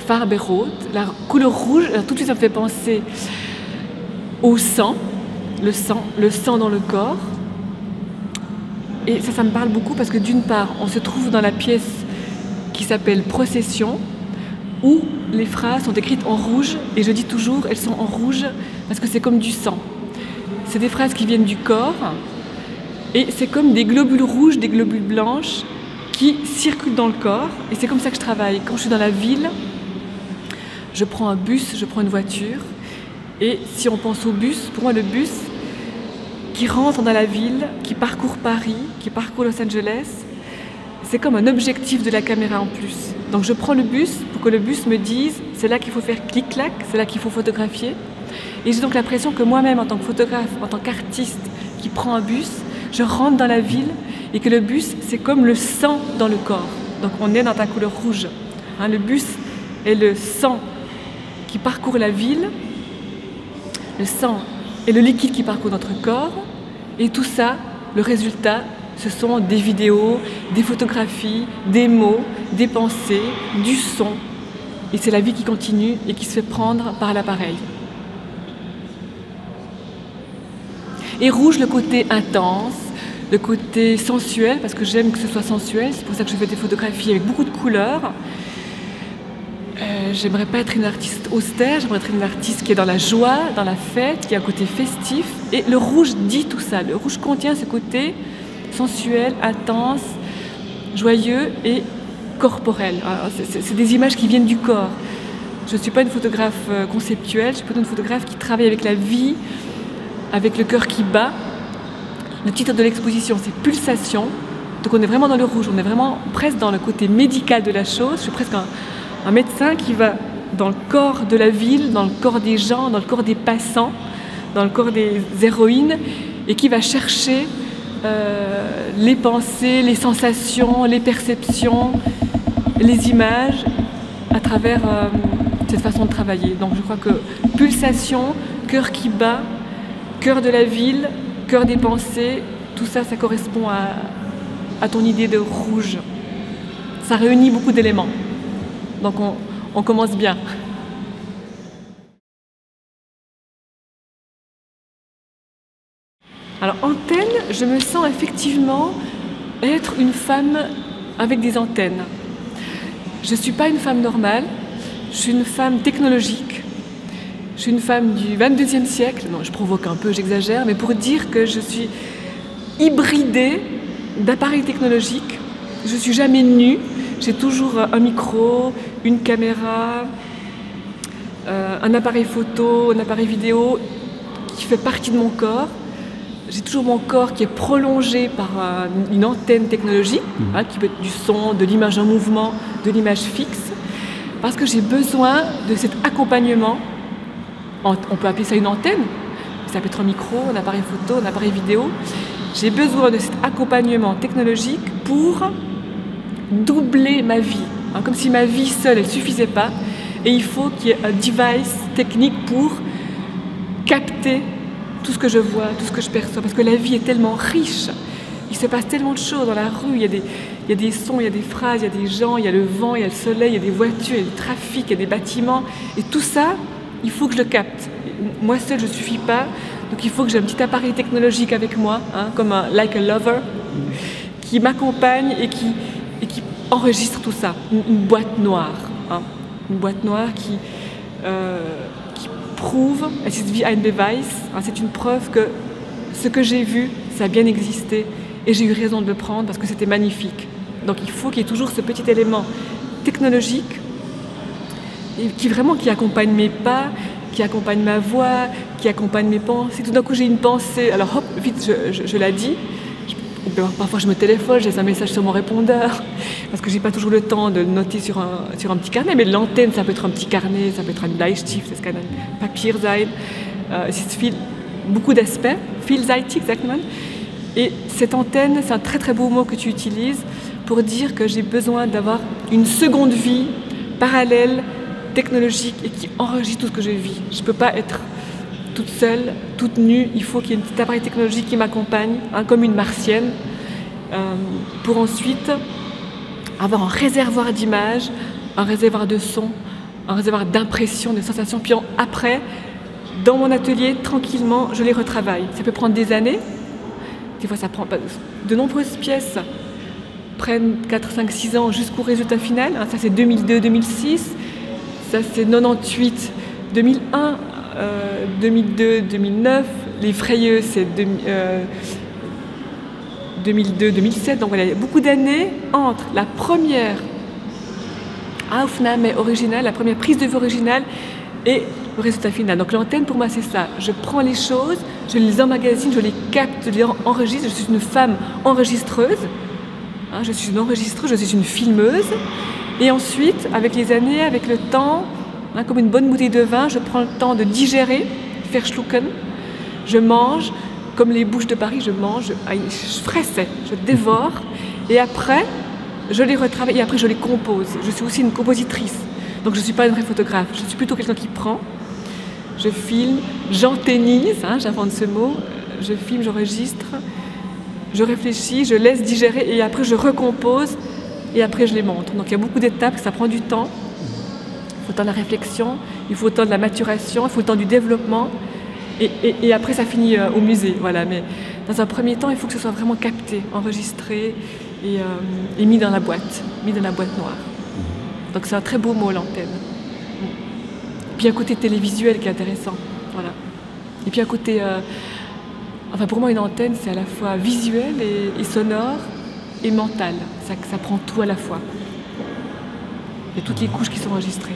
Farbe-Rot, la couleur rouge, alors tout de suite ça me fait penser au sang, le sang dans le corps. Et ça me parle beaucoup parce que d'une part, on se trouve dans la pièce qui s'appelle Procession, où les phrases sont écrites en rouge, et je dis toujours, elles sont en rouge parce que c'est comme du sang. C'est des phrases qui viennent du corps, et c'est comme des globules rouges, des globules blanches qui circulent dans le corps, et c'est comme ça que je travaille. Quand je suis dans la ville, je prends un bus, je prends une voiture, et si on pense au bus, pour moi le bus qui rentre dans la ville, qui parcourt Paris, qui parcourt Los Angeles, c'est comme un objectif de la caméra en plus. Donc je prends le bus pour que le bus me dise c'est là qu'il faut faire clic-clac, c'est là qu'il faut photographier. Et j'ai donc l'impression que moi-même, en tant que photographe, en tant qu'artiste qui prend un bus, je rentre dans la ville et que le bus, c'est comme le sang dans le corps. Donc on est dans ta couleur rouge. Hein, le bus est le sang qui parcourt la ville, le sang est le liquide qui parcourt notre corps, et tout ça, le résultat, ce sont des vidéos, des photographies, des mots, des pensées, du son. Et c'est la vie qui continue et qui se fait prendre par l'appareil. Et rouge, le côté intense, le côté sensuel, parce que j'aime que ce soit sensuel, c'est pour ça que je fais des photographies avec beaucoup de couleurs. J'aimerais pas être une artiste austère, j'aimerais être une artiste qui est dans la joie, dans la fête, qui a un côté festif. Et le rouge dit tout ça. Le rouge contient ce côté sensuel, intense, joyeux et corporel. C'est des images qui viennent du corps. Je ne suis pas une photographe conceptuelle, je suis plutôt une photographe qui travaille avec la vie, avec le cœur qui bat. Le titre de l'exposition, c'est Pulsation. Donc on est vraiment dans le rouge, on est vraiment presque dans le côté médical de la chose. Je suis presque un médecin qui va dans le corps de la ville, dans le corps des gens, dans le corps des passants, dans le corps des héroïnes, et qui va chercher les pensées, les sensations, les perceptions, les images à travers cette façon de travailler. Donc je crois que pulsation, cœur qui bat, cœur de la ville, cœur des pensées, tout ça, ça correspond à ton idée de rouge. Ça réunit beaucoup d'éléments. Donc on commence bien. Alors antenne, je me sens effectivement être une femme avec des antennes. Je ne suis pas une femme normale, je suis une femme technologique. Je suis une femme du 22e siècle, non je provoque un peu, j'exagère, mais pour dire que je suis hybridée d'appareils technologiques. Je ne suis jamais nue, j'ai toujours un micro, une caméra, un appareil photo, un appareil vidéo qui fait partie de mon corps. J'ai toujours mon corps qui est prolongé par une antenne technologique, hein, qui peut être du son, de l'image en mouvement, de l'image fixe, parce que j'ai besoin de cet accompagnement. On peut appeler ça une antenne, ça peut être un micro, un appareil photo, un appareil vidéo. J'ai besoin de cet accompagnement technologique pour doubler ma vie, hein, comme si ma vie seule, elle ne suffisait pas, et il faut qu'il y ait un device technique pour capter tout ce que je vois, tout ce que je perçois, parce que la vie est tellement riche, il se passe tellement de choses dans la rue, il y a des sons, il y a des phrases, il y a des gens, il y a le vent, il y a le soleil, il y a des voitures, il y a du trafic, il y a des bâtiments, et tout ça, il faut que je le capte. Moi seule, je ne suffis pas, donc il faut que j'ai un petit appareil technologique avec moi, hein, comme un like a lover, qui m'accompagne et qui enregistre tout ça, une boîte noire, hein, une boîte noire qui prouve, es ist wie ein Beweis, hein, c'est une preuve que ce que j'ai vu, ça a bien existé et j'ai eu raison de le prendre parce que c'était magnifique. Donc il faut qu'il y ait toujours ce petit élément technologique et qui accompagne mes pas, qui accompagne ma voix, qui accompagne mes pensées. Tout d'un coup j'ai une pensée, alors hop, vite je la dis. Parfois je me téléphone, j'ai un message sur mon répondeur, parce que j'ai pas toujours le temps de le noter sur un petit carnet, mais l'antenne ça peut être un petit carnet, ça peut être un Bleistift, das kann ein Papier sein, es ist beaucoup d'aspects, vielseitig sagt man. Et cette antenne, c'est un très très beau mot que tu utilises pour dire que j'ai besoin d'avoir une seconde vie parallèle, technologique et qui enregistre tout ce que je vis. Je peux pas être toute seule, toute nue, il faut qu'il y ait une petite appareil technologique qui m'accompagne, hein, comme une martienne, pour ensuite avoir un réservoir d'images, un réservoir de sons, un réservoir d'impression, de sensations. Puis après, dans mon atelier, tranquillement, je les retravaille. Ça peut prendre des années. Des fois, ça prend pas. De nombreuses pièces prennent 4, 5, 6 ans jusqu'au résultat final. Ça, c'est 2002, 2006. Ça, c'est 98, 2001, 2002, 2009. Les Frayeux, c'est 2002, 2007. Donc voilà, il y a beaucoup d'années entre la première Aufnahme originale, la première prise de vue originale et le résultat final. Donc l'antenne, pour moi, c'est ça. Je prends les choses, je les emmagasine, je les capte, je les enregistre. Je suis une femme enregistreuse. Je suis une enregistreuse, je suis une filmeuse. Et ensuite, avec les années, avec le temps, comme une bonne bouteille de vin, je prends le temps de digérer, faire schlucken. Je mange, comme les bouches de Paris, je mange, je fressaie, je dévore. Et après, je les retravaille et après, je les compose. Je suis aussi une compositrice. Donc je ne suis pas une vraie photographe. Je suis plutôt quelqu'un qui prend, je filme, j'antennise, j'invente ce mot, je filme, j'enregistre, je réfléchis, je laisse digérer et après je recompose et après je les montre. Donc il y a beaucoup d'étapes, ça prend du temps. Il faut le temps de la réflexion, il faut le temps de la maturation, il faut le temps du développement et après ça finit au musée. Voilà. Mais dans un premier temps, il faut que ce soit vraiment capté, enregistré et mis dans la boîte noire. Donc c'est un très beau mot, l'antenne. Puis un côté télévisuel qui est intéressant. Voilà. Et puis un côté... pour moi, une antenne, c'est à la fois visuel et sonore et mental. Ça prend tout à la fois. Il y a toutes les couches qui sont enregistrées.